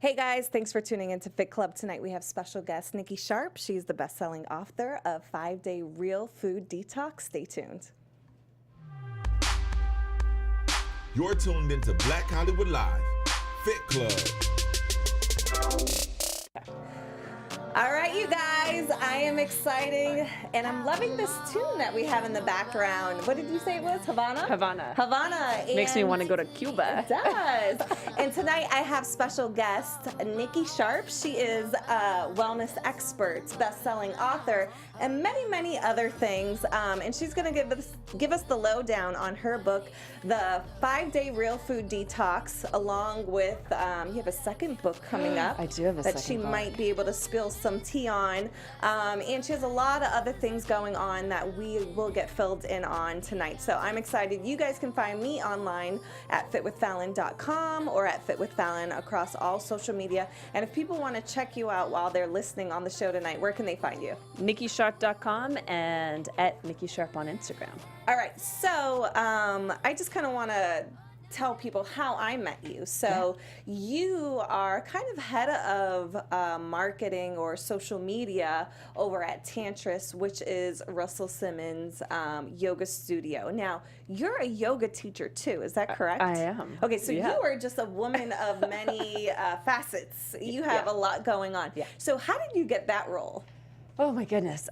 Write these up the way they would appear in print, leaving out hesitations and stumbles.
Hey guys, thanks for tuning into Fit Club. Tonight we have special guest Nikki Sharp. She's the best-selling author of 5-Day Real Food Detox. Stay tuned. You're tuned into Black Hollywood Live, Fit Club. All right, you guys, I am excited, and I'm loving this tune that we have in the background. What did you say it was? Havana? Havana. Havana. Makes me want to go to Cuba. It does. And tonight I have special guest Nikki Sharp. She is a wellness expert, best-selling author, and many, many other things. And she's going to give us the lowdown on her book, The 5-Day Real Food Detox, along with, you have a second book coming up. I do have a that second she book. might be able to spill some tea on. And she has a lot of other things going on that we will get filled in on tonight. So I'm excited. You guys can find me online at fitwithfallon.com or at fitwithfallon across all social media. And if people want to check you out while they're listening on the show tonight, where can they find you? NikkiSharp.com and at Nikki Sharp on Instagram. All right, so I just kind of want to tell people how I met you. So you are kind of head of marketing or social media over at Tantris, which is Russell Simmons' yoga studio. Now, you're a yoga teacher too, is that correct? I am. Okay, so you are just a woman of many facets. You have a lot going on. Yeah. So how did you get that role? Oh my goodness.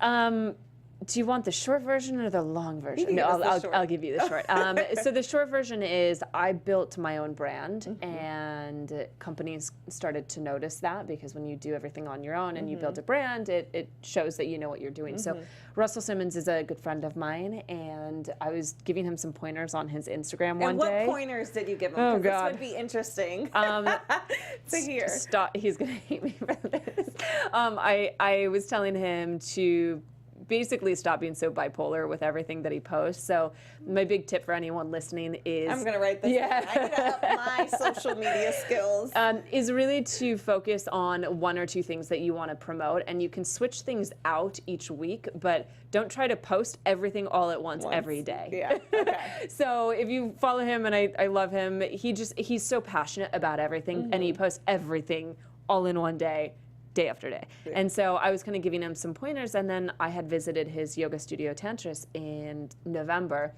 Do you want the short version or the long version? No, I'll give you the short. So the short version is I built my own brand, and companies started to notice that, because when you do everything on your own and you build a brand, it shows that you know what you're doing. So Russell Simmons is a good friend of mine, and I was giving him some pointers on his Instagram one day. And what pointers did you give him? Oh, Because God. this would be interesting to hear. Stop. He's going to hate me for this. I was telling him to basically stop being so bipolar with everything that he posts. So my big tip for anyone listening is... I'm going to write this down. I need to up my social media skills. Is really to focus on one or two things that you want to promote, and you can switch things out each week, but don't try to post everything all at once. Every day. Yeah. Okay. So if you follow him, and I love him, he's so passionate about everything, and he posts everything all in one day after day. Yeah. And so I was kind of giving him some pointers, and then I had visited his yoga studio Tantris in November.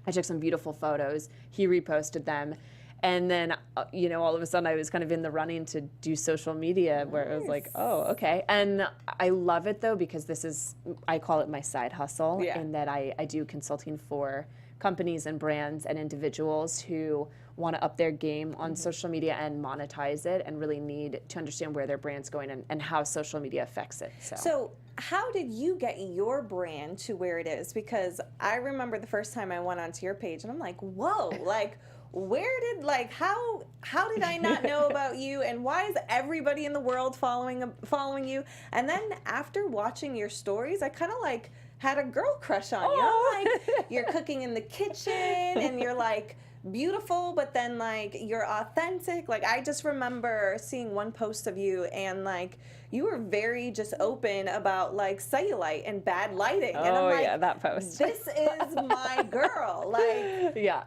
I took some beautiful photos. He reposted them. And then, all of a sudden I was kind of in the running to do social media, where it was like, oh, okay. And I love it though, because I call it my side hustle, in that I do consulting for companies and brands and individuals who want to up their game on social media and monetize it, and really need to understand where their brand's going and how social media affects it. So how did you get your brand to where it is? Because I remember the first time I went onto your page and I'm like, whoa, like how did I not know about you, and why is everybody in the world following you? And then after watching your stories, I kind of like had a girl crush on you. I'm like, you're cooking in the kitchen and you're like beautiful, but then like you're authentic. Like I just remember seeing one post of you, and like you were very just open about like cellulite and bad lighting. And I'm like, that post. This is my girl. Like, yeah.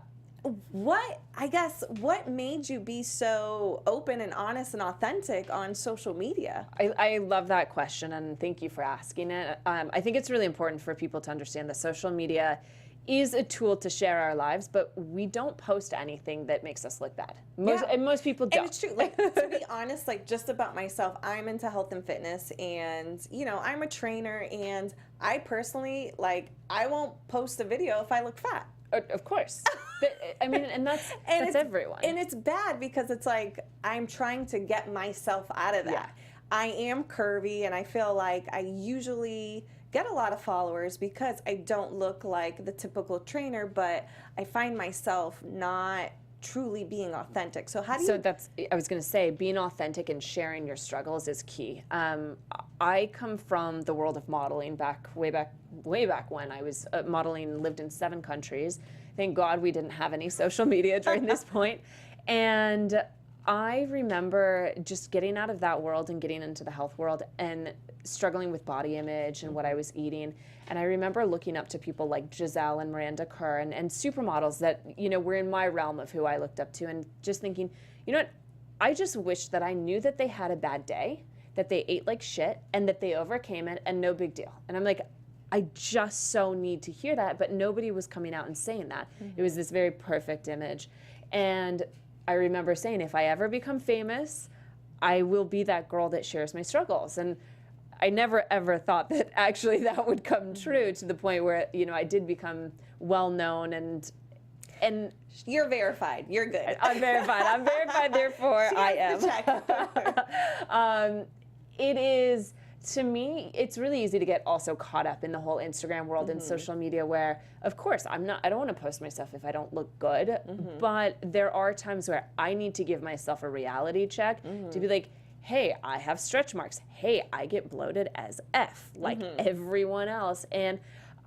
What made you be so open and honest and authentic on social media? I love that question, and thank you for asking it. I think it's really important for people to understand that social media is a tool to share our lives, but we don't post anything that makes us look bad. Most people don't. And it's true. Like, to be honest, like just about myself, I'm into health and fitness, and I'm a trainer, and I personally, like, I won't post a video if I look fat. Of course. I mean, and that's everyone. And it's bad, because it's like I'm trying to get myself out of that. Yeah. I am curvy, and I feel like I usually get a lot of followers because I don't look like the typical trainer, but I find myself not truly being authentic. So how do you... I was going to say, being authentic and sharing your struggles is key. I come from the world of modeling way back when I was modeling, lived in 7 countries. Thank God we didn't have any social media during this point. And I remember just getting out of that world and getting into the health world and struggling with body image and what I was eating. And I remember looking up to people like Giselle and Miranda Kerr and supermodels that, were in my realm of who I looked up to, and just thinking, you know what, I just wish that I knew that they had a bad day, that they ate like shit, and that they overcame it, and no big deal. And I'm like, I just so need to hear that, but nobody was coming out and saying that. It was this very perfect image. And I remember saying, if I ever become famous, I will be that girl that shares my struggles. And I never ever thought that actually that would come true, to the point where, you know, I did become well known, and You're verified. You're good. I'm verified. I'm verified, therefore She I has the am. check. It is, to me, it's really easy to get also caught up in the whole Instagram world and social media, where, of course, I don't want to post myself if I don't look good, but there are times where I need to give myself a reality check to be like, hey, I have stretch marks. Hey, I get bloated as F, like everyone else. And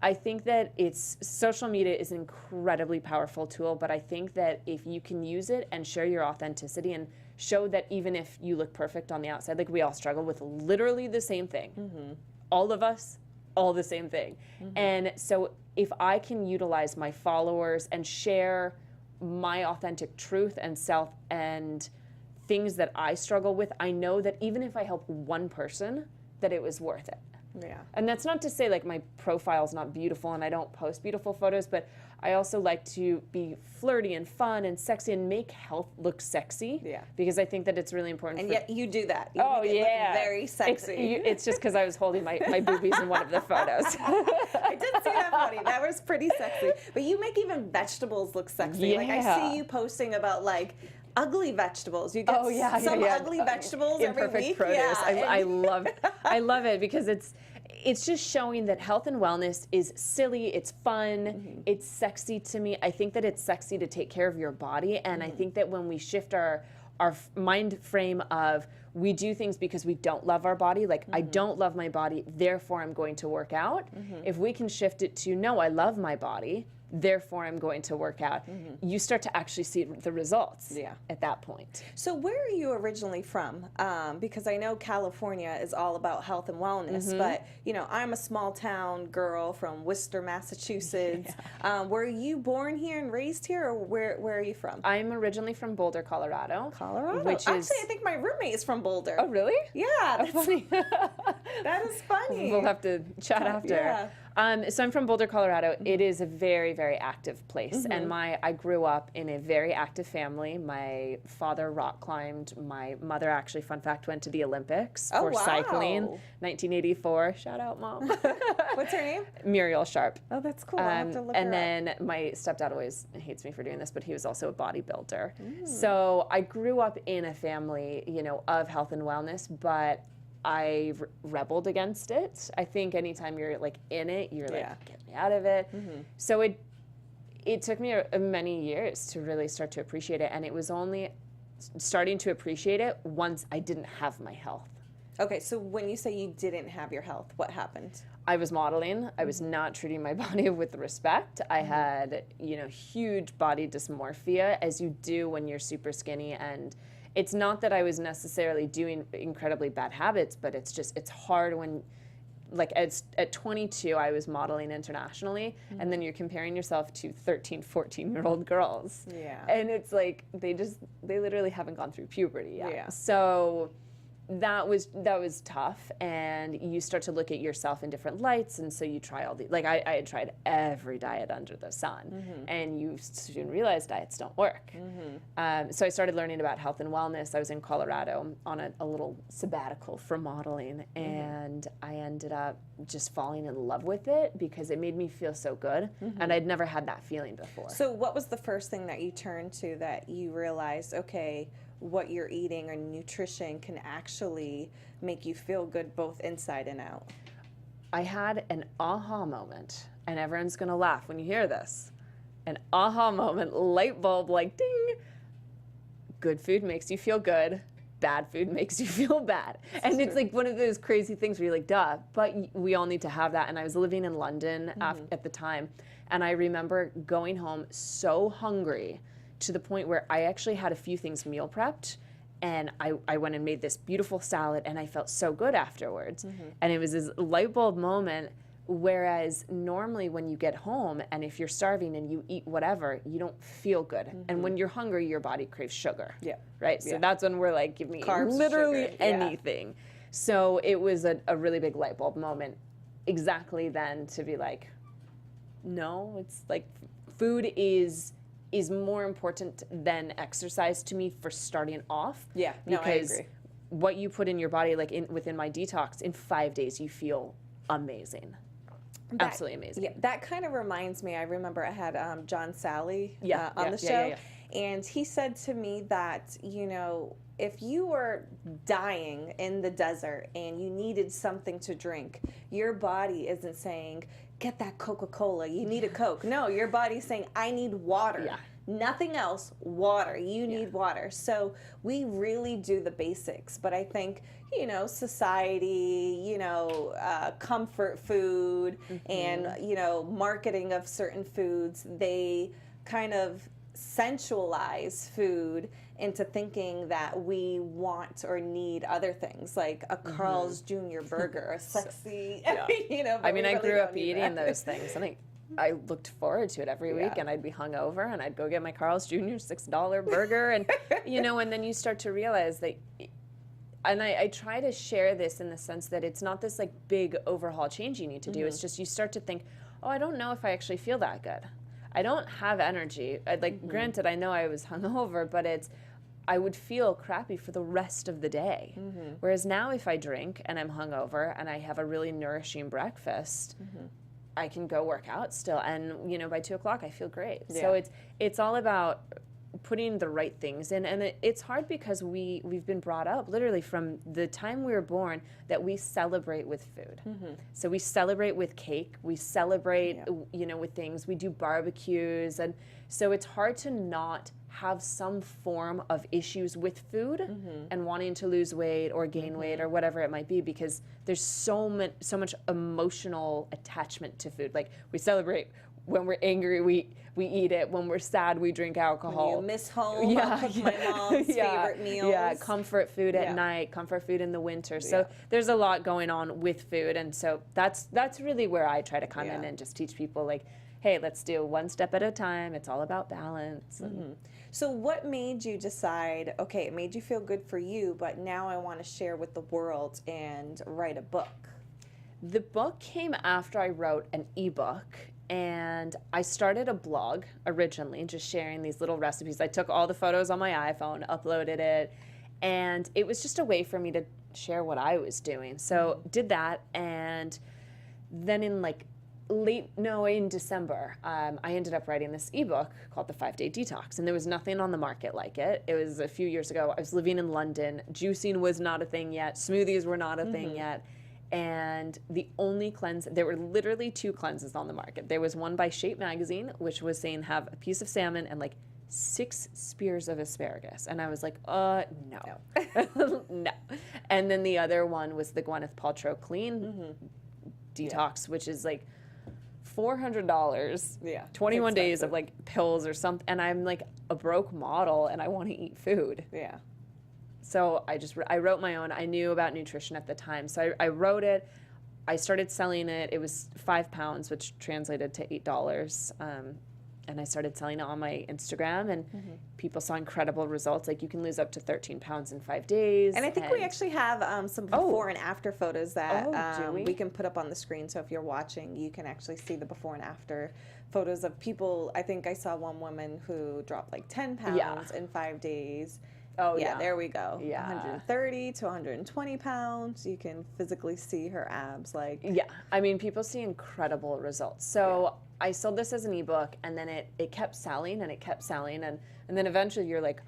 I think that social media is an incredibly powerful tool, but I think that if you can use it and share your authenticity and show that even if you look perfect on the outside, like we all struggle with literally the same thing. All of us, all the same thing. And so if I can utilize my followers and share my authentic truth and self and things that I struggle with, I know that even if I help one person, that it was worth it. Yeah. And that's not to say like my profile's not beautiful and I don't post beautiful photos, but I also like to be flirty and fun and sexy and make health look sexy. Yeah. Because I think that it's really important. And yet you do that. You Oh, make it look yeah. very sexy. It's just because I was holding my boobies in one of the photos. I did see that funny. That was pretty sexy. But you make even vegetables look sexy. Like I Yeah. see you posting about like ugly vegetables. You get some ugly vegetables every Imperfect week. produce. Yeah. I love it because it's just showing that health and wellness is silly, it's fun, it's sexy to me. I think that it's sexy to take care of your body, and I think that when we shift our mind frame of we do things because we don't love our body, like I don't love my body, therefore I'm going to work out. If we can shift it to no, I love my body, therefore I'm going to work out, you start to actually see the results at that point. So where are you originally from? Because I know California is all about health and wellness, but you know, I'm a small town girl from Worcester, Massachusetts. Were you born here and raised here, or where are you from? I'm originally from Boulder, Colorado. Which actually, I think my roommate is from Boulder. Oh, really? Yeah, that's Funny. that is funny. We'll have to chat after. Yeah. So I'm from Boulder, Colorado. It is a very, very active place. And I grew up in a very active family. My father rock climbed. My mother actually, fun fact, went to the Olympics for cycling, 1984. Shout out, Mom. What's her name? Muriel Sharp. Oh, that's cool. I'll have to look And her then my stepdad always hates me for doing this, but he was also a bodybuilder. So I grew up in a family, you know, of health and wellness, but I rebelled against it. I think anytime you're like in it, you're like, get me out of it. So it took me many years to really start to appreciate it. And it was only starting to appreciate it once I didn't have my health. Okay, so when you say you didn't have your health, what happened? I was modeling. I was not treating my body with respect. I had, you know, huge body dysmorphia, as you do when you're super skinny. And it's not that I was necessarily doing incredibly bad habits, but it's hard when, like at 22, I was modeling internationally, and then you're comparing yourself to 13, 14-year-old girls. Yeah. And it's like, they literally haven't gone through puberty yet. Yeah. So that was tough, and you start to look at yourself in different lights, and so you try all the, like I had tried every diet under the sun, and you soon realize diets don't work. So I started learning about health and wellness. I was in Colorado on a little sabbatical from modeling, and I ended up just falling in love with it because it made me feel so good, and I'd never had that feeling before. So what was the first thing that you turned to that you realized, okay, what you're eating or nutrition can actually make you feel good both inside and out? I had an aha moment, and everyone's gonna laugh when you hear this. An aha moment, light bulb, like ding. Good food makes you feel good. Bad food makes you feel bad. And it's like one of those crazy things where you're like, duh, but we all need to have that. And I was living in London at the time, and I remember going home so hungry to the point where I actually had a few things meal prepped, and I went and made this beautiful salad, and I felt so good afterwards. And it was this light bulb moment Whereas normally when you get home and if you're starving and you eat whatever, you don't feel good. And when you're hungry, your body craves sugar. Yeah. Right? So that's when we're like, give me Carbs, literally sugar, anything. So it was a really big light bulb moment exactly then to be like, no, it's like food is more important than exercise to me for starting off. Yeah, no, I because agree. what you put in your body, like within my detox, in 5 days you feel amazing. Absolutely amazing. Yeah, that kind of reminds me. I remember I had John Sally on the show, and he said to me that, you know, if you were dying in the desert and you needed something to drink, your body isn't saying, get that Coca-Cola, you need a Coke. No, your body's saying, I need water. Yeah. Nothing else, water. You need water. So we really do the basics. But I think, you know, society, you know, comfort food and, you know, marketing of certain foods, they kind of sensualize food into thinking that we want or need other things, like a Carl's Jr. burger, a sexy, you know. I mean, I grew up eating those things, and I looked forward to it every week, and I'd be hungover, and I'd go get my Carl's Jr. $6 burger, and you know, and then you start to realize that, and I try to share this in the sense that it's not this like big overhaul change you need to do. It's just you start to think, oh, I don't know if I actually feel that good. I don't have energy. Granted, I know I was hungover, but I would feel crappy for the rest of the day. Whereas now if I drink and I'm hungover and I have a really nourishing breakfast, I can go work out still, and you know, by 2 o'clock I feel great. Yeah. So it's all about putting the right things in, and it's hard because we've been brought up literally from the time we were born that we celebrate with food. So we celebrate with cake, we celebrate you know, with things, we do barbecues, and so it's hard to not have some form of issues with food and wanting to lose weight or gain weight or whatever it might be, because there's so much emotional attachment to food. Like we celebrate when we're angry, we eat it. When we're sad, we drink alcohol. When you miss home, I'll cook my mom's favorite meals. Yeah, comfort food at night, comfort food in the winter. So there's a lot going on with food, and so that's really where I try to come in and just teach people, like, hey, let's do one step at a time. It's all about balance. So what made you decide, okay, it made you feel good for you, but now I want to share with the world and write a book? The book came after I wrote an ebook, and I started a blog originally, just sharing these little recipes. I took all the photos on my iPhone, uploaded it, and it was just a way for me to share what I was doing. So did that, and then in December, I ended up writing this ebook called The 5-Day Detox, and there was nothing on the market like it. It was a few years ago. I was living in London. Juicing was not a thing yet. Smoothies were not a thing yet. And the only there were literally 2 cleanses on the market. There was one by Shape Magazine, which was saying have a piece of salmon and like 6 spears of asparagus. And I was like, no. No. And then the other one was the Gwyneth Paltrow Clean Detox, which is like $400, 21 days of like pills or something, and I'm like a broke model and I want to eat food. So I wrote my own. I knew about nutrition at the time, so I wrote it. I started selling it. It was 5 pounds, which translated to $8. And I started selling it on my Instagram, and people saw incredible results. Like, you can lose up to 13 pounds in 5 days. And I think we actually have some before and after photos that we can put up on the screen. So if you're watching, you can actually see the before and after photos of people. I think I saw one woman who dropped like 10 pounds in 5 days. There we go. 130 to 120 pounds. You can physically see her abs. I mean, people see incredible results. So I sold this as an ebook, and then it kept selling, and it kept selling, and then eventually you're like,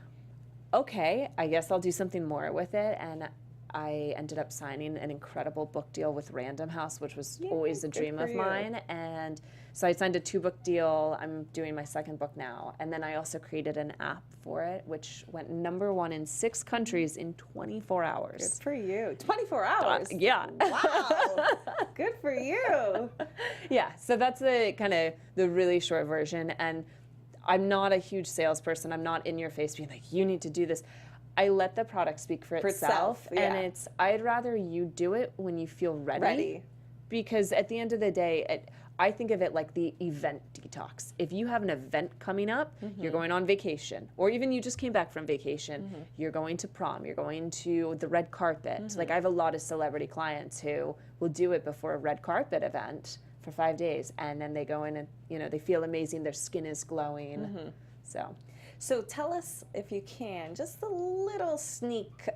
okay, I guess I'll do something more with it. And I ended up signing an incredible book deal with Random House, which was always a dream of mine. And so I signed a 2-book deal. I'm doing my 2nd book now. And then I also created an app for it, which went #1 in 6 countries in 24 hours. Good for you. 24 hours? Wow. Good for you. So that's the kind of the really short version. And I'm not a huge salesperson. I'm not in your face being like, you need to do this. I let the product speak for itself, and I'd rather you do it when you feel ready because at the end of the day, I think of it like the event detox. If you have an event coming up, you're going on vacation, or even you just came back from vacation, you're going to prom, you're going to the red carpet. Like I have a lot of celebrity clients who will do it before a red carpet event for 5 days, and then they go in and, you know, they feel amazing, their skin is glowing. So tell us, if you can, just a little sneak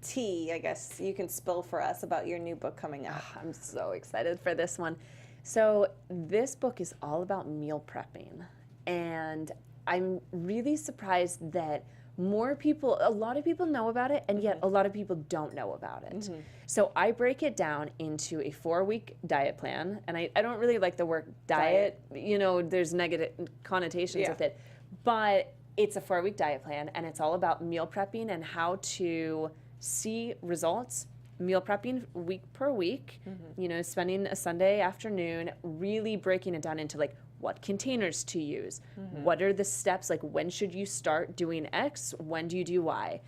tea, I guess you can spill for us about your new book coming out. I'm so excited for this one. So this book is all about meal prepping, and I'm really surprised that a lot of people know about it, and yet a lot of people don't know about it. So I break it down into a 4-week diet plan, and I don't really like the word diet. You know, there's negative connotations with it, but it's a 4-week diet plan, and it's all about meal prepping and how to see results meal prepping week per week, you know, spending a Sunday afternoon really breaking it down into like what containers to use, what are the steps, like when should you start doing X, when do you do Y.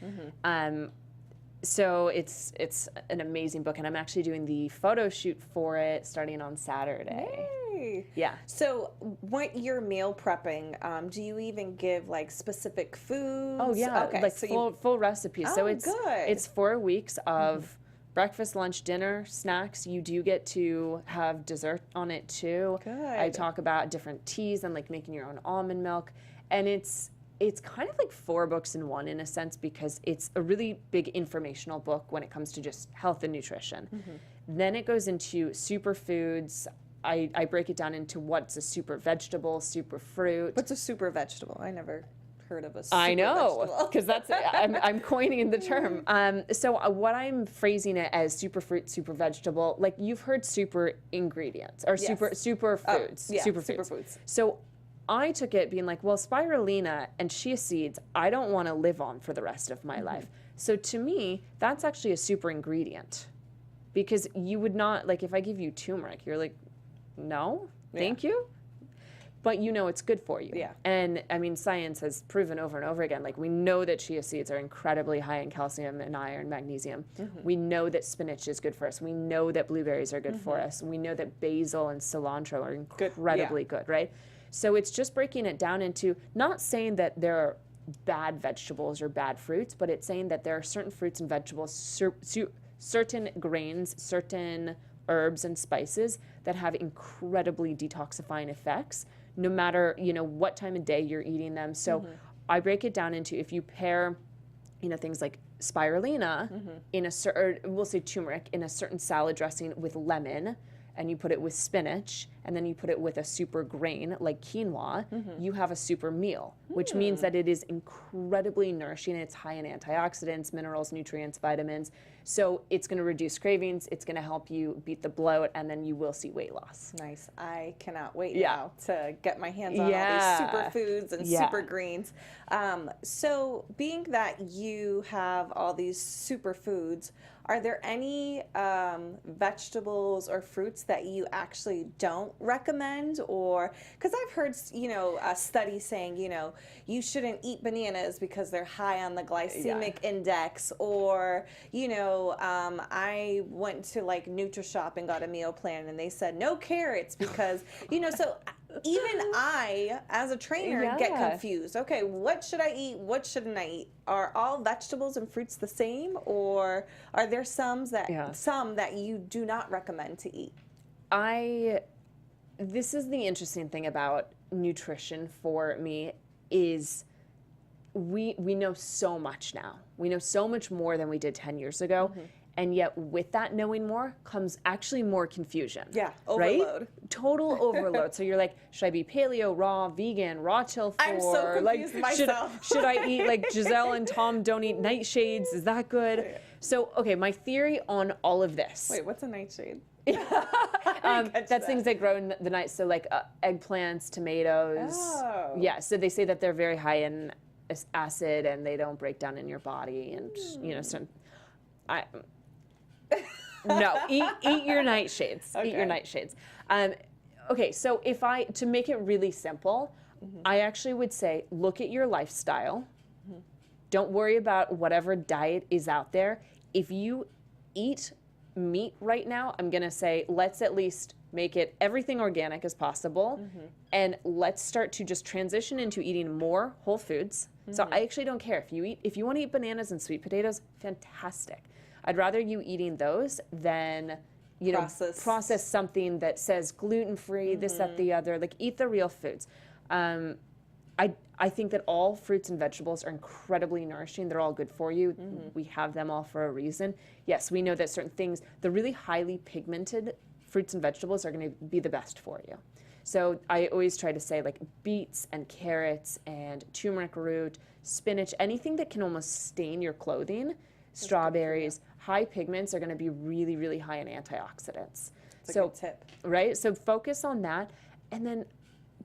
So it's an amazing book, and I'm actually doing the photo shoot for it starting on Saturday. Yay. Yeah. So when you're meal prepping, do you even give like specific foods? Oh yeah, Okay. like So full recipes. So good. it's 4 weeks of breakfast, lunch, dinner, snacks. You do get to have dessert on it too. Good. I talk about different teas and like making your own almond milk, and it's kind of like 4 books in one in a sense, because it's a really big informational book when it comes to just health and nutrition. Then it goes into superfoods. I break it down into what's a super vegetable, super fruit. What's a super vegetable? I never heard of a super I know, vegetable. because that's I'm coining the term. So what I'm phrasing it as super fruit, super vegetable. Like you've heard super ingredients or super foods, superfoods. So I took it being like, well, spirulina and chia seeds, I don't want to live on for the rest of my life. So to me, that's actually a super ingredient, because you would not, like, if I give you turmeric, you're like, no, thank you. But you know it's good for you. Yeah. And I mean, science has proven over and over again, like we know that chia seeds are incredibly high in calcium and iron, magnesium. We know that spinach is good for us. We know that blueberries are good for us. We know that basil and cilantro are incredibly good, right? So it's just breaking it down into, not saying that there are bad vegetables or bad fruits, but it's saying that there are certain fruits and vegetables, certain grains, certain herbs and spices that have incredibly detoxifying effects, no matter, you know, what time of day you're eating them. So I break it down into, if you pair, you know, things like spirulina in a certain, we'll say turmeric, in a certain salad dressing with lemon, and you put it with spinach, and then you put it with a super grain like quinoa, you have a super meal, which means that it is incredibly nourishing. It's high in antioxidants, minerals, nutrients, vitamins. So it's going to reduce cravings. It's going to help you beat the bloat, and then you will see weight loss. Nice. I cannot wait now to get my hands on all these superfoods and super greens. So being that you have all these superfoods, are there any vegetables or fruits that you actually don't recommend? Or, because I've heard, you know, a study saying, you know, you shouldn't eat bananas because they're high on the glycemic index. Or, you know, I went to like NutriShop and got a meal plan, and they said no carrots because, you know, so even I, as a trainer, get confused. Okay, what should I eat? What shouldn't I eat? Are all vegetables and fruits the same, or are there some that you do not recommend to eat? This is the interesting thing about nutrition for me, is we know so much now. We know so much more than we did 10 years ago. And yet with that knowing more comes actually more confusion. Yeah, overload. Right? Total overload. So you're like, should I be paleo, raw, vegan, raw till 4? I'm so confused myself. Should I eat, like Giselle and Tom don't eat nightshades? Is that good? So, okay, my theory on all of this. Wait, what's a nightshade? That's things that grow in the night. So like eggplants, tomatoes. Oh. Yeah, so they say that they're very high in acid and they don't break down in your body. And, you know, no, eat your nightshades. Okay. Eat your nightshades. Okay, so to make it really simple, I actually would say look at your lifestyle. Don't worry about whatever diet is out there. If you eat meat right now, I'm going to say let's at least make it everything organic as possible, and let's start to just transition into eating more whole foods. So I actually don't care if you want to eat bananas and sweet potatoes, fantastic. I'd rather you eating those than process something that says gluten-free, this, that, the other. Like, eat the real foods. I think that all fruits and vegetables are incredibly nourishing. They're all good for you. We have them all for a reason. Yes, we know that certain things, the really highly pigmented fruits and vegetables are going to be the best for you. So I always try to say, like, beets and carrots and turmeric root, spinach, anything that can almost stain your clothing, strawberries, high pigments are going to be really, really high in antioxidants. That's a good tip. Right? So focus on that, and then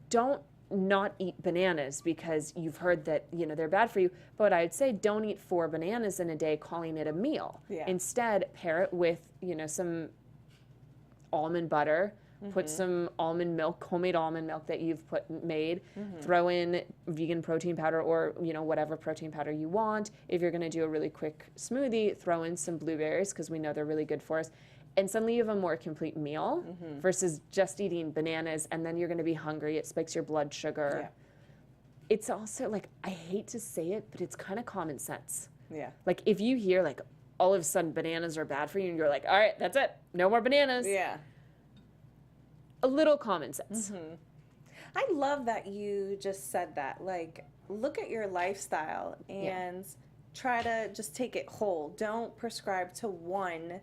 don't not eat bananas because you've heard that, they're bad for you. But I'd say don't eat 4 bananas in a day calling it a meal. Yeah. Instead, pair it with, some almond butter, put some almond milk, homemade almond milk that you've made, throw in vegan protein powder or, whatever protein powder you want. If you're going to do a really quick smoothie, throw in some blueberries because we know they're really good for us. And suddenly you have a more complete meal versus just eating bananas, and then you're going to be hungry. It spikes your blood sugar. Yeah. It's also, like, I hate to say it, but it's kind of common sense. Yeah. Like, if you hear, like, all of a sudden bananas are bad for you, and you're like, all right, that's it. No more bananas. Yeah. A little common sense. I love that you just said that. Like, look at your lifestyle and try to just take it whole. Don't prescribe to one,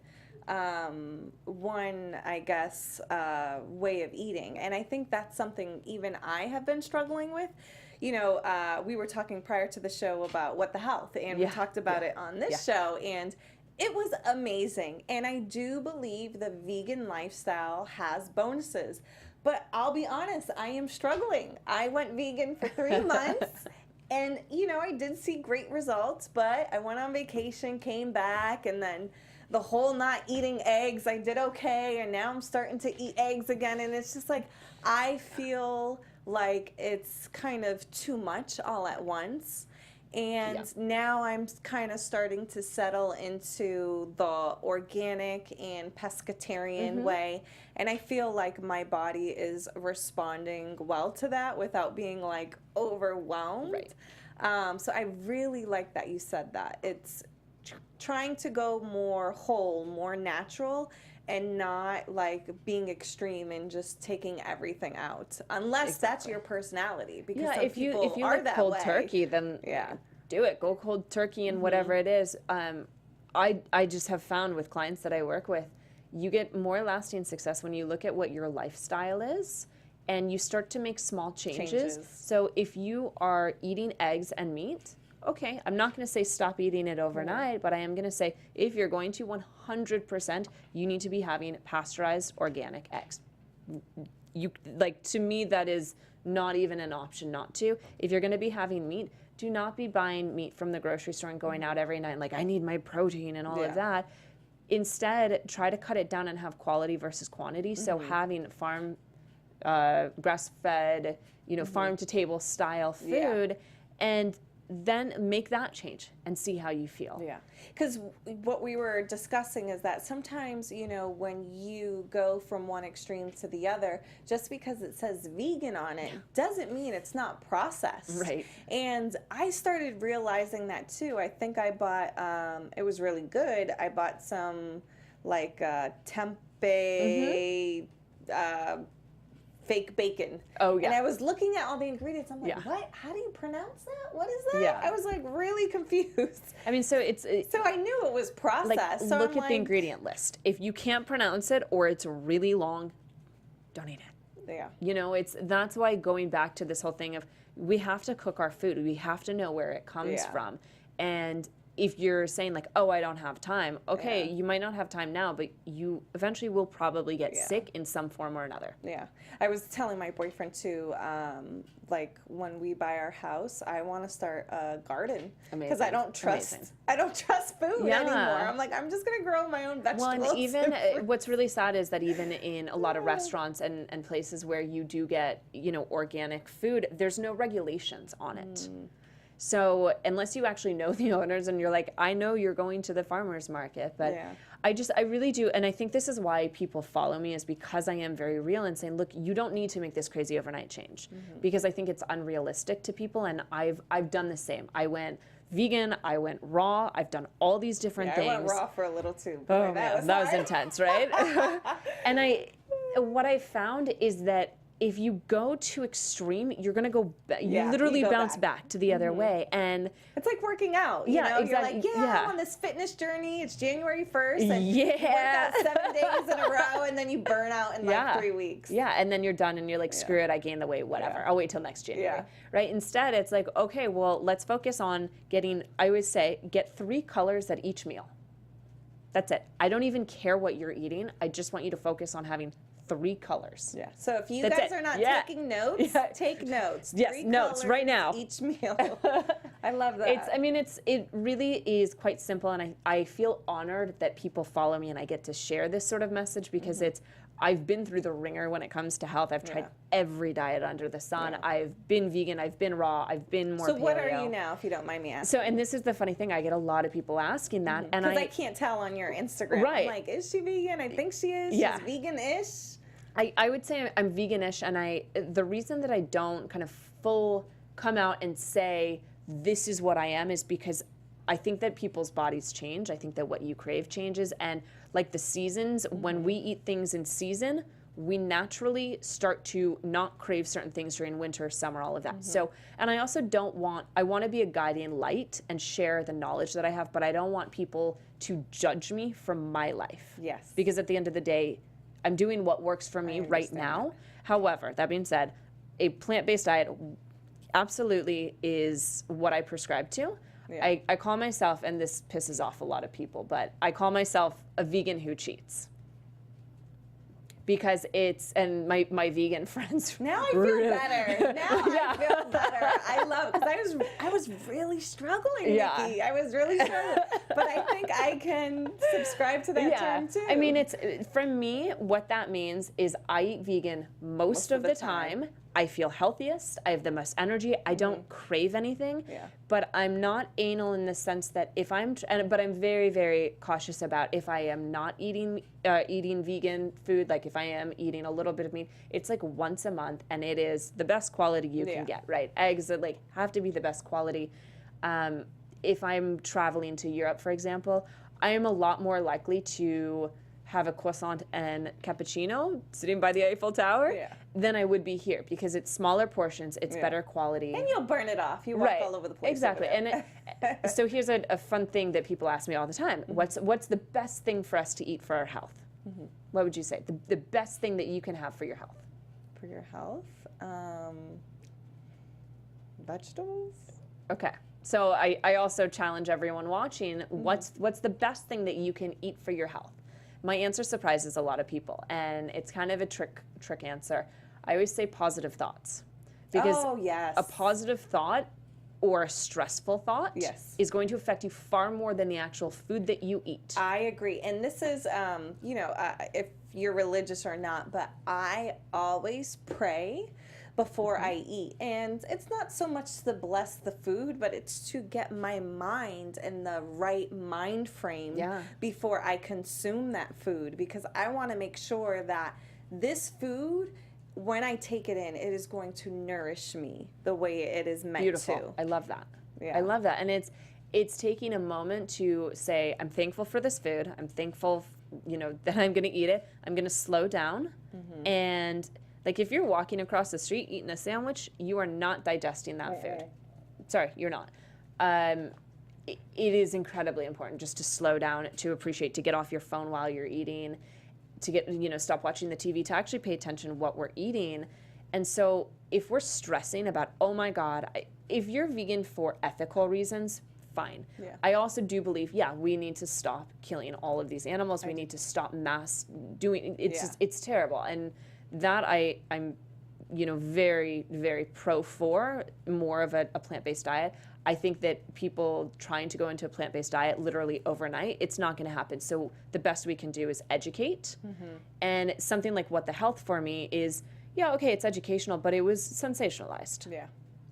I guess, way of eating. And I think that's something even I have been struggling with. We were talking prior to the show about What the Health, and we talked about it on this show, and it was amazing. And I do believe the vegan lifestyle has bonuses. But I'll be honest, I am struggling. I went vegan for 3 months. And, I did see great results, but I went on vacation, came back, and then the whole not eating eggs, I did okay, and now I'm starting to eat eggs again, and it's just like, I feel like it's kind of too much all at once. And now I'm kind of starting to settle into the organic and pescatarian way. And I feel like my body is responding well to that without being, like, overwhelmed. Right. So I really like that you said that. It's trying to go more whole, more natural, and not, like, being extreme and just taking everything out, unless that's your personality. Because some if you are like that cold way. Turkey, then do it. Go cold turkey and whatever it is. I just have found with clients that I work with, you get more lasting success when you look at what your lifestyle is and you start to make small changes. So if you are eating eggs and meat, okay, I'm not going to say stop eating it overnight, but I am going to say if you're going to 100%, you need to be having pasteurized organic eggs. To me, that is not even an option not to. If you're going to be having meat, do not be buying meat from the grocery store and going out every night like, I need my protein and all of that. Instead, try to cut it down and have quality versus quantity. So having farm, grass-fed, farm-to-table style food, and then make that change and see how you feel. Yeah. Because what we were discussing is that sometimes, when you go from one extreme to the other, just because it says vegan on it doesn't mean it's not processed. Right. And I started realizing that too. I think I bought, it was really good. I bought some tempeh, fake bacon. Oh, yeah. And I was looking at all the ingredients. I'm like, what? How do you pronounce that? What is that? Yeah. I was, like, really confused. I mean, so it's... so I knew it was processed. Like, so look at the ingredient list. If you can't pronounce it or it's really long, don't eat it. Yeah. That's why going back to this whole thing of we have to cook our food. We have to know where it comes from. And if you're saying like, oh, I don't have time, okay, you might not have time now, but you eventually will probably get sick in some form or another. Yeah. I was telling my boyfriend too, when we buy our house, I want to start a garden because I don't trust food anymore. I'm like, I'm just going to grow my own vegetables. Well, and even what's really sad is that even in a lot of restaurants and places where you do get, organic food, there's no regulations on it. So unless you actually know the owners and you're like, I know you're going to the farmer's market, but I really do. And I think this is why people follow me, is because I am very real and saying, look, you don't need to make this crazy overnight change, because I think it's unrealistic to people. And I've done the same. I went vegan, I went raw, I've done all these different things. I went raw for a little too. Oh man, that was intense, right? And what I found is that if you go to extreme, you're gonna go. You literally bounce back to the other way, and it's like working out. You know? Exactly. You're like, I'm on this fitness journey. It's January 1st, and you work out 7 days in a row, and then you burn out in like 3 weeks. Yeah, and then you're done, and you're like, screw it, I gained the weight, whatever. I'll wait till next January. Right? Instead, it's like, okay, well, let's focus on getting. I always say, get 3 colors at each meal. That's it. I don't even care what you're eating. I just want you to focus on having 3 colors. Yeah. So if you guys are not taking notes, take notes. Yes, 3 notes right now. Each meal. I love that. It really is quite simple, and I feel honored that people follow me and I get to share this sort of message, because I've been through the ringer when it comes to health. I've tried every diet under the sun. I've been vegan, I've been raw, I've been more paleo. So what are you now, if you don't mind me asking? So, and this is the funny thing, I get a lot of people asking that. And because I can't tell on your Instagram. Right. I'm like, is she vegan? I think she is. Yeah. She's vegan-ish. I would say I'm veganish, and the reason that I don't kind of come out and say this is what I am is because I think that people's bodies change. I think that what you crave changes, and like the seasons, when we eat things in season, we naturally start to not crave certain things during winter, summer, all of that. So, and I also I want to be a guiding light and share the knowledge that I have, but I don't want people to judge me from my life. Yes. Because at the end of the day, I'm doing what works for me right now. However, that being said, a plant-based diet absolutely is what I prescribe to. Yeah. I call myself, and this pisses off a lot of people, but I call myself a vegan who cheats. Because and my vegan friends. Now I feel better. Now I feel better. I love it, because I was really struggling, Nikki. I was really struggling. But I think I can subscribe to that term too. I mean, for me, what that means is I eat vegan most of the time. I feel healthiest. I have the most energy. I don't crave anything. Yeah. But I'm not anal in the sense that but I'm very, very cautious about if I am not eating vegan food, like if I am eating a little bit of meat, it's like once a month, and it is the best quality you can get, right? Eggs that like have to be the best quality. If I'm traveling to Europe, for example, I am a lot more likely to have a croissant and cappuccino sitting by the Eiffel Tower than I would be here, because it's smaller portions, it's better quality. And you'll burn it off. You walk all over the place. Exactly. And so here's a fun thing that people ask me all the time. What's the best thing for us to eat for our health? What would you say? The best thing that you can have for your health? For your health? Vegetables? Okay. So I also challenge everyone watching, what's the best thing that you can eat for your health? My answer surprises a lot of people, and it's kind of a trick answer. I always say positive thoughts, because a positive thought or a stressful thought is going to affect you far more than the actual food that you eat. I agree, and this is, if you're religious or not, but I always pray before I eat. And it's not so much to bless the food, but it's to get my mind in the right mind frame before I consume that food, because I want to make sure that this food, when I take it in, it is going to nourish me the way it is meant to. I love that. I love that. And it's taking a moment to say, I'm thankful for this food. I'm thankful, that I'm going to eat it. I'm going to slow down. And like if you're walking across the street eating a sandwich, you are not digesting that food. Sorry, you're not. It is incredibly important just to slow down, to appreciate, to get off your phone while you're eating, to get, stop watching the TV, to actually pay attention to what we're eating. And so if we're stressing about, oh my God, if you're vegan for ethical reasons, fine. I also do believe, we need to stop killing all of these animals. We need to stop mass doing, it's terrible. And that I'm very, very pro for more of a plant-based diet. I think that people trying to go into a plant-based diet literally overnight, it's not going to happen. So the best we can do is educate. And something like What the Health for me is, it's educational, but it was sensationalized.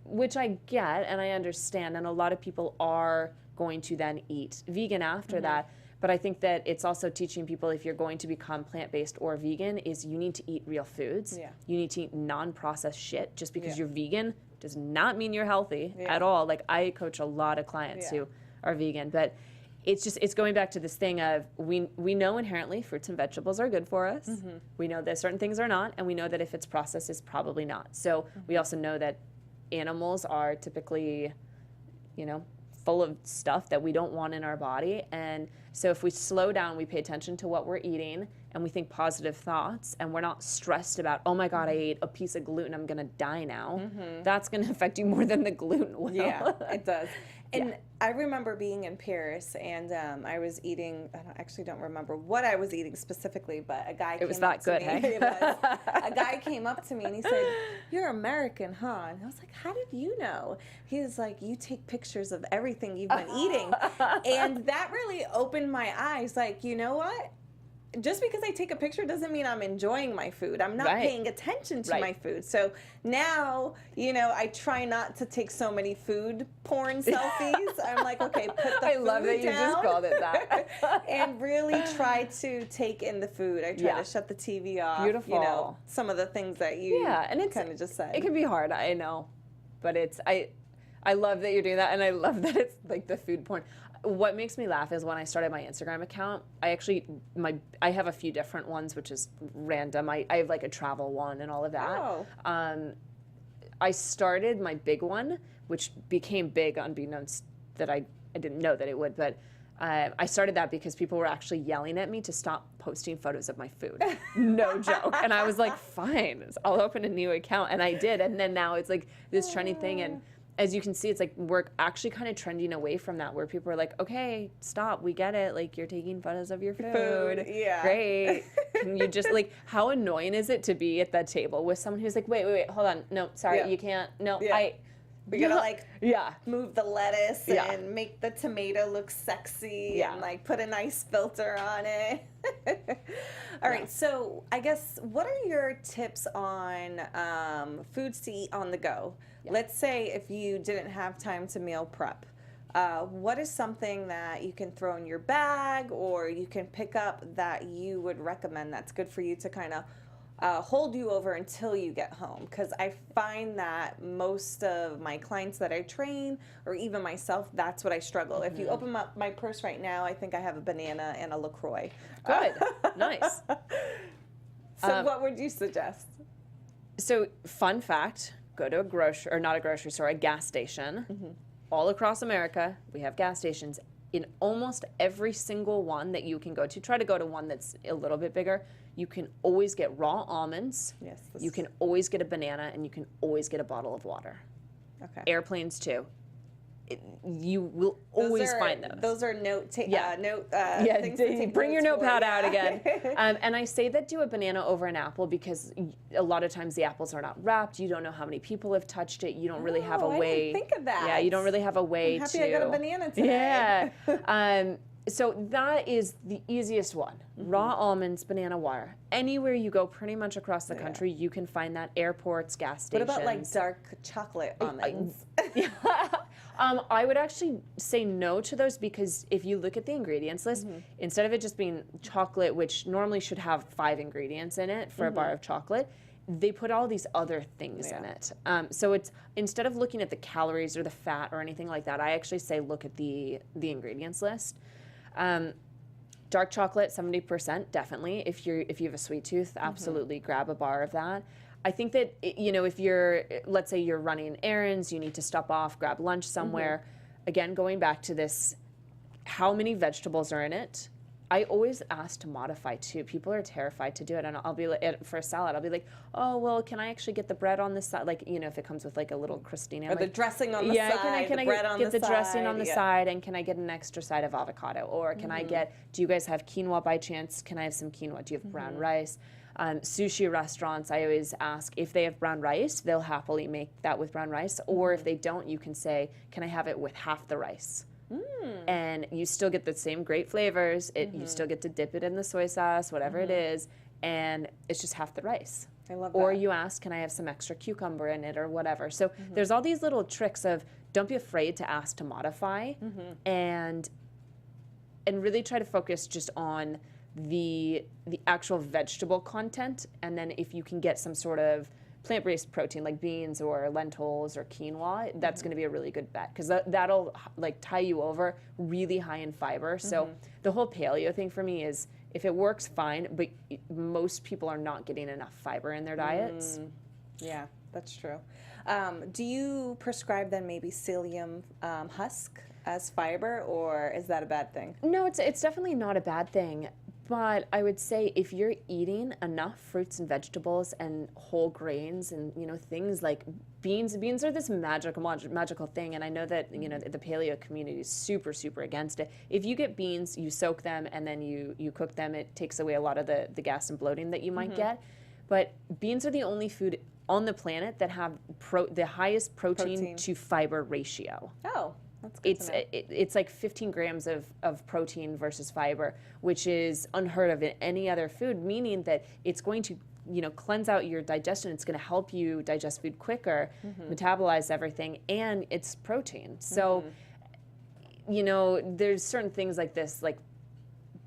Which I get and I understand, and a lot of people are going to then eat vegan after that. But I think that it's also teaching people, if you're going to become plant-based or vegan, is you need to eat real foods. Yeah. You need to eat non-processed shit. Just because Yeah. you're vegan does not mean you're healthy at all. Like, I coach a lot of clients who are vegan, but it's going back to this thing of we know inherently fruits and vegetables are good for us. We know that certain things are not, and we know that if it's processed, it's probably not. So we also know that animals are typically, full of stuff that we don't want in our body. And so if we slow down, we pay attention to what we're eating, and we think positive thoughts, and we're not stressed about, oh my God, I ate a piece of gluten, I'm gonna die now. That's gonna affect you more than the gluten will. Yeah, it does. And I remember being in Paris, and I was eating, actually don't remember what I was eating specifically, but a guy came up to me. It was. A guy came up to me and he said, "You're American, huh?" And I was like, "How did you know?" He was like, "You take pictures of everything you've been eating." And that really opened my eyes. Like, you know what? Just because I take a picture doesn't mean I'm enjoying my food. I'm not paying attention to my food. So now, I try not to take so many food porn selfies. I'm like, okay, put the food down. I love that you just called it that. And really try to take in the food. I try to shut the TV off. Beautiful. Some of the things that you and kind of just said. It can be hard, I know. But I love that you're doing that, and I love that it's like the food porn. What makes me laugh is when I started my Instagram account, I have a few different ones, which is random. I have like a travel one and all of that. Oh. I started my big one, which became big unbeknownst that I didn't know that it would, but I started that because people were actually yelling at me to stop posting photos of my food. No joke. And I was like, fine, I'll open a new account. And I did. And then now it's like this trendy thing. And as you can see, it's like we're actually kind of trending away from that, where people are like, okay, stop, we get it. Like, you're taking photos of your food. Yeah. Great. Can you just, like, how annoying is it to be at that table with someone who's like, wait, hold on. No, sorry, you can't. No, we gotta move the lettuce and make the tomato look sexy and like put a nice filter on it. All right, so I guess what are your tips on foods to eat on the go? Let's say if you didn't have time to meal prep. What is something that you can throw in your bag or you can pick up that you would recommend that's good for you to kind of hold you over until you get home? Because I find that most of my clients that I train, or even myself, that's what I struggle. If you open up my purse right now, I think I have a banana and a LaCroix. Good. Nice. So what would you suggest? So, fun fact, go to a gas station. All across America, we have gas stations. In almost every single one that you can go to, try to go to one that's a little bit bigger. You can always get raw almonds. Yes. You can always get a banana, and you can always get a bottle of water. Okay. Airplanes too. You will always find those. Those are things to take bring your notes notepad for. out again. And I say that do a banana over an apple because a lot of times the apples are not wrapped. You don't know how many people have touched it. You don't really have a way. I didn't think of that. Yeah, you don't really have a way I'm happy I got a banana today. Yeah. So that is the easiest one. Raw almonds, banana water. Anywhere you go, pretty much across the country, you can find that. Airports, gas stations. What about like dark chocolate almonds? I would actually say no to those because if you look at the ingredients list, instead of it just being chocolate, which normally should have 5 ingredients in it for a bar of chocolate, they put all these other things in it. So it's, instead of looking at the calories or the fat or anything like that, I actually say look at the ingredients list. Dark chocolate, 70%, definitely. If you have a sweet tooth, absolutely grab a bar of that. I think that, if you're, let's say you're running errands, you need to stop off, grab lunch somewhere. Again, going back to this, how many vegetables are in it? I always ask to modify too. People are terrified to do it, and I'll be like, for a salad, I'll be like, oh well, can I actually get the bread on the side? Like, if it comes with like a little crostini, or the dressing on the side. Can I get the dressing on the side, and can I get an extra side of avocado, or can I get? Do you guys have quinoa by chance? Can I have some quinoa? Do you have brown rice? Sushi restaurants, I always ask if they have brown rice, they'll happily make that with brown rice, or if they don't, you can say, can I have it with half the rice? And you still get the same great flavors. You still get to dip it in the soy sauce, whatever it is, and it's just half the rice. I love that. Or you ask, can I have some extra cucumber in it or whatever? So there's all these little tricks of don't be afraid to ask to modify. And and really try to focus just on the actual vegetable content, and then if you can get some sort of plant-based protein like beans or lentils or quinoa, that's going to be a really good bet, because that'll like tie you over, really high in fiber. So the whole paleo thing for me is, if it works, fine, but most people are not getting enough fiber in their diets. Yeah, that's true. Do you prescribe then maybe psyllium husk as fiber, or is that a bad thing? No, it's definitely not a bad thing. But I would say if you're eating enough fruits and vegetables and whole grains and, you know, things like beans are this magical thing. And I know that, you know, the paleo community is super, super against it. If you get beans, you soak them and then you cook them, it takes away a lot of the gas and bloating that you might get. But beans are the only food on the planet that have the highest protein to fiber ratio. Oh. That's good to know. It's like 15 grams of protein versus fiber, which is unheard of in any other food, meaning that it's going to, you know, cleanse out your digestion. It's going to help you digest food quicker, metabolize everything, and it's protein. So, you know, there's certain things like this, like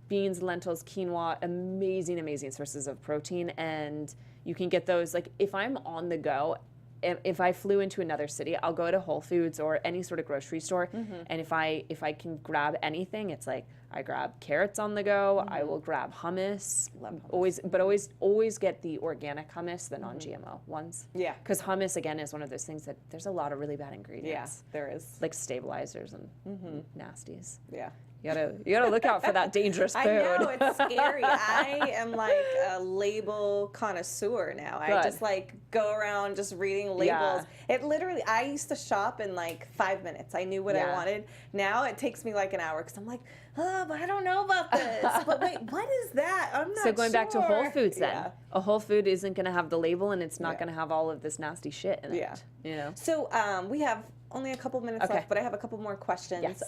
beans, lentils, quinoa, amazing sources of protein, and you can get those. Like if I'm on the go, if I flew into another city, I'll go to Whole Foods or any sort of grocery store, and if I can grab anything, it's like I grab carrots on the go. I will grab hummus. Love hummus. Always get the organic hummus, the non-GMO ones. Yeah, because hummus again is one of those things that there's a lot of really bad ingredients. Yeah, there is, like stabilizers and nasties. Yeah. You gotta look out for that dangerous food. I know, it's scary. I am like a label connoisseur now. I just like go around just reading labels. It literally, I used to shop in like 5 minutes. I knew what I wanted. Now it takes me like an hour because I'm like, oh, but I don't know about this. But wait, what is that? I'm not So going back to Whole Foods then. Yeah. A Whole Food isn't gonna have the label, and it's not gonna have all of this nasty shit in it. You know? So we have only a couple minutes left, but I have a couple more questions. Yes.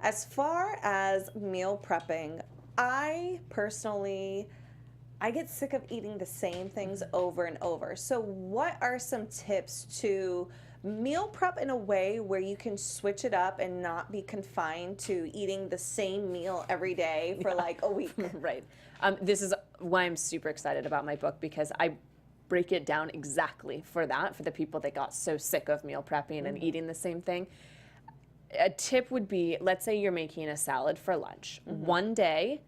As far as meal prepping, I personally, I get sick of eating the same things over and over. So what are some tips to meal prep in a way where you can switch it up and not be confined to eating the same meal every day for like a week? Right. This is why I'm super excited about my book, because I break it down exactly for that, for the people that got so sick of meal prepping and eating the same thing. A tip would be, let's say you're making a salad for lunch. One day,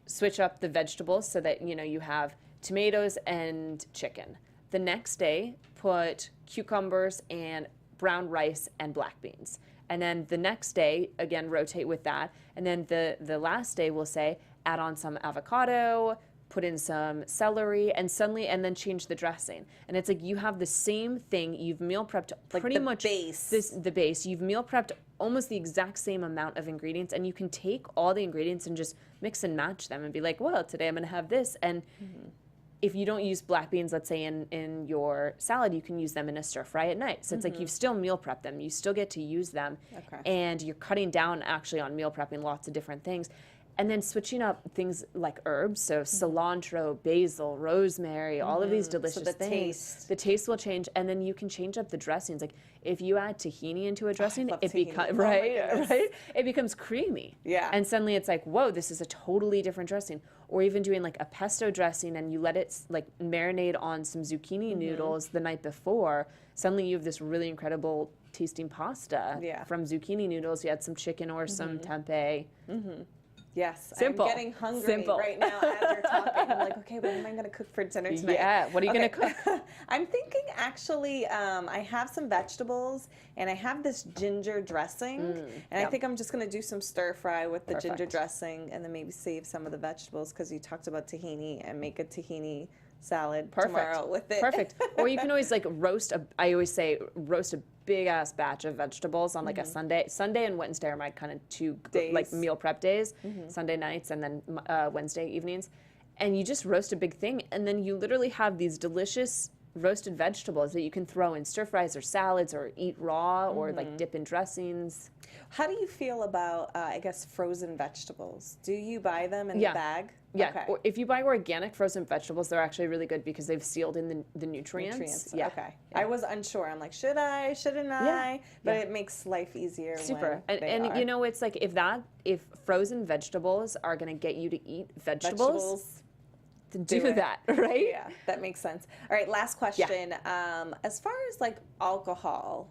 switch up the vegetables so that, you know, you have tomatoes and chicken. The next day, put cucumbers and brown rice and black beans. And then the next day, again, rotate with that. And then the last day, we'll say, add on some avocado, put in some celery, and then change the dressing. And it's like you have the same thing. You've meal prepped like pretty much the base. You've meal prepped almost the exact same amount of ingredients, and you can take all the ingredients and just mix and match them and be like, well, today I'm going to have this. And if you don't use black beans, let's say in your salad, you can use them in a stir fry at night. So it's like you've still meal prepped them. You still get to use them. And you're cutting down actually on meal prepping lots of different things. And then switching up things like herbs, so cilantro, basil, rosemary, all of these delicious things. The taste will change, and then you can change up the dressings. Like if you add tahini into a dressing, it becomes it becomes creamy. Yeah. And suddenly it's like, whoa, this is a totally different dressing. Or even doing like a pesto dressing, and you let it like marinate on some zucchini noodles the night before. Suddenly you have this really incredible tasting pasta from zucchini noodles. You add some chicken or some tempeh. Yes, Simple. I'm getting hungry right now as you're talking. I'm like, okay, what am I going to cook for dinner tonight? Yeah, what are you going to cook? I'm thinking actually, I have some vegetables and I have this ginger dressing, and I think I'm just going to do some stir fry with the ginger dressing, and then maybe save some of the vegetables because you talked about tahini, and make a tahini salad tomorrow with it. Perfect. Or you can always like roast I always say roast a big ass batch of vegetables on like a Sunday. Sunday and Wednesday are my kind of two days, like meal prep days. Sunday nights and then Wednesday evenings. And you just roast a big thing, and then you literally have these delicious roasted vegetables that you can throw in stir fries or salads or eat raw or like dip in dressings. How do you feel about, I guess, frozen vegetables? Do you buy them in the bag? Yeah, Okay. or if you buy organic frozen vegetables, they're actually really good because they've sealed in the nutrients. Yeah. Okay. Yeah. I was unsure. I'm like, should I? Shouldn't I? But it makes life easier. Super. When And you know, it's like if frozen vegetables are going to get you to eat vegetables, then do that, right? Yeah, that makes sense. All right, last question. As far as like alcohol,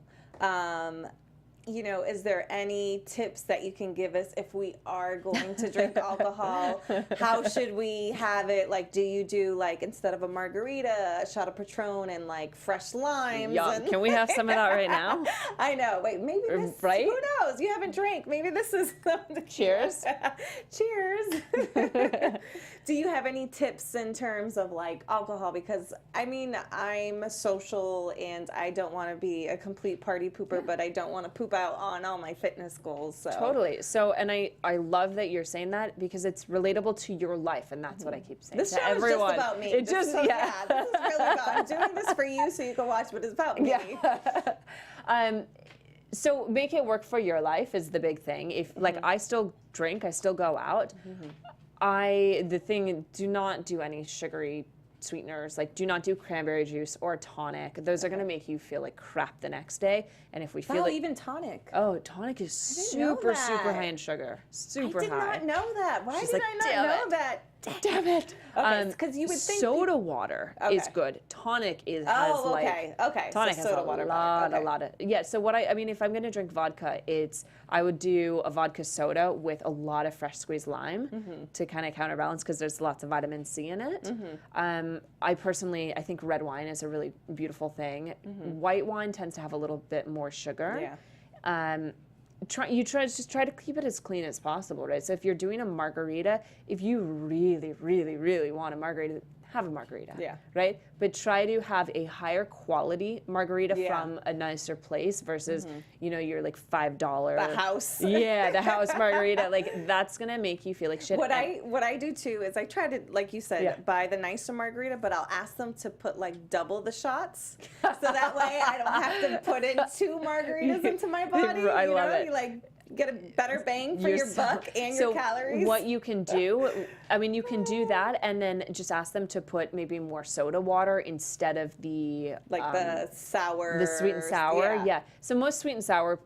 you know, is there any tips that you can give us if we are going to drink alcohol? How should we have it? Like, do you do like instead of a margarita, a shot of Patron and like fresh limes? Yum. Can we have some of that right now? I know. Wait, maybe this. Right? Who knows? You haven't drank. Maybe this is something. Cheers. Cheers. Do you have any tips in terms of like alcohol? Because I mean, I'm social and I don't want to be a complete party pooper, but I don't want to poop out on all my fitness goals. So. Totally. So, and I love that you're saying that because it's relatable to your life, and that's what I keep saying This to show everyone. is just about me. It this is really about. I'm doing this for you so you can watch, but it's about me. Yeah. So make it work for your life is the big thing. If like I still drink, I still go out. Do not do any sugary sweeteners. Like, do not do cranberry juice or tonic. Those are going to make you feel like crap the next day. And if we feel like even tonic. Oh, tonic is super high in sugar. Super high. I did not know that. Why She's did like, I not "Damn know it. that? Damn it. Okay, because you would think soda water is good. Tonic has okay. Tonic so has soda a water. lot of yeah. So what I mean, if I'm gonna drink vodka, I would do a vodka soda with a lot of fresh squeezed lime to kind of counterbalance because there's lots of vitamin C in it. I think red wine is a really beautiful thing. White wine tends to have a little bit more sugar. Yeah. Try to keep it as clean as possible, right? So if you're doing a margarita, if you really, really, really want a margarita, have a margarita, right? But try to have a higher quality margarita from a nicer place versus, your like $5. The house. The house margarita. Like that's gonna make you feel like shit. What I do too is I try to, like you said, buy the nicer margarita, but I'll ask them to put like double the shots, so that way I don't have to put in 2 margaritas into my body. I love it. You like get a better bang for your buck and your calories. What you can do, you can do that and then just ask them to put maybe more soda water instead of the the sour, the sweet and sour. Yeah. So most sweet and sour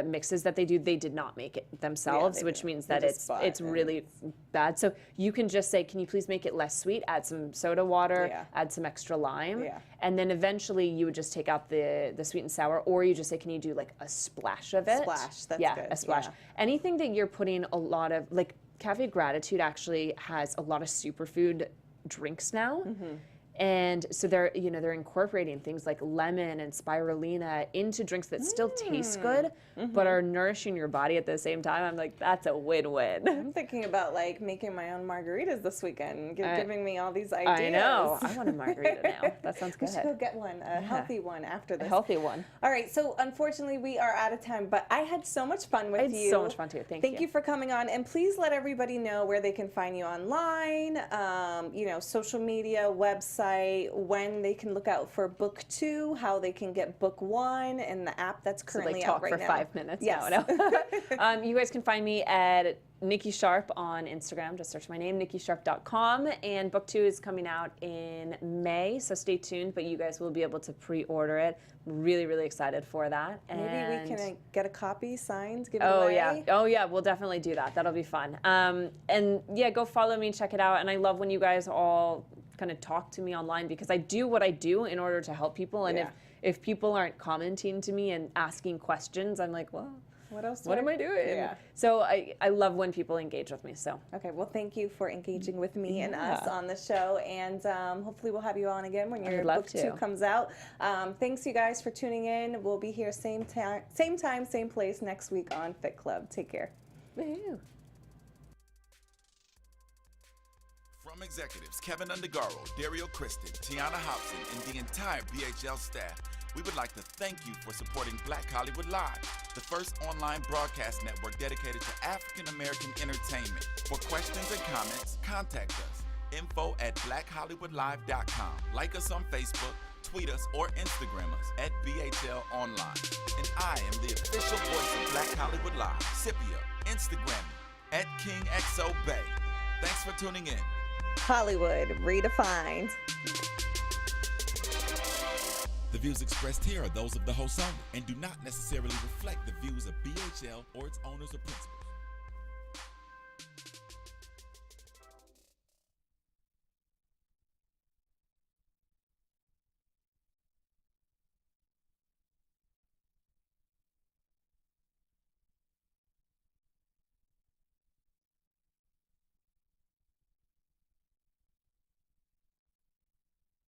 mixes that they do, they did not make it themselves, which means that it's really bad. So you can just say, can you please make it less sweet? Add some soda water, add some extra lime, and then eventually you would just take out the sweet and sour, or you just say, can you do like a splash of it? Splash. That's good. A splash. Anything that you're putting a lot of, like Cafe Gratitude actually has a lot of superfood drinks now. And so they're incorporating things like lemon and spirulina into drinks that still taste good, but are nourishing your body at the same time. I'm like, that's a win-win. I'm thinking about like making my own margaritas this weekend, giving me all these ideas. I know. I want a margarita now. That sounds good. We should go get one, a healthy one after this. A healthy one. All right. So unfortunately, we are out of time, but I had so much fun with you. I had so much fun too. Thank you for coming on, and please let everybody know where they can find you online. Social media, website. When they can look out for book 2, how they can get book 1, and the app that's currently out right now. So talk for 5 minutes. Yes. No. You guys can find me at Nikki Sharp on Instagram. Just search my name, nikkisharp.com. And book 2 is coming out in May, so stay tuned. But you guys will be able to pre-order it. Really, really excited for that. Maybe we can get a copy signed, give it away. Oh yeah, we'll definitely do that. That'll be fun. Go follow me, check it out. And I love when you guys all kind of talk to me online because I do what I do in order to help people. And if people aren't commenting to me and asking questions, I'm like, well, what am I doing? Yeah. So I love when people engage with me. So okay, well, thank you for engaging with me and us on the show, and hopefully we'll have you on again when your book 2 comes out. Thanks you guys for tuning in. We'll be here same time, same place next week on Fit Club. Take care. Woo-hoo. From executives Kevin Undergaro, Dario Kristen, Tiana Hobson, and the entire BHL staff, we would like to thank you for supporting Black Hollywood Live, the first online broadcast network dedicated to African American entertainment. For questions and comments, contact us. info@blackhollywoodlive.com. Like us on Facebook, tweet us, or Instagram us at BHL Online. And I am the official voice of Black Hollywood Live, Scipio. Instagram me at KingXOBay. Thanks for tuning in. Hollywood redefined. The views expressed here are those of the host only and do not necessarily reflect the views of BHL or its owners or principals.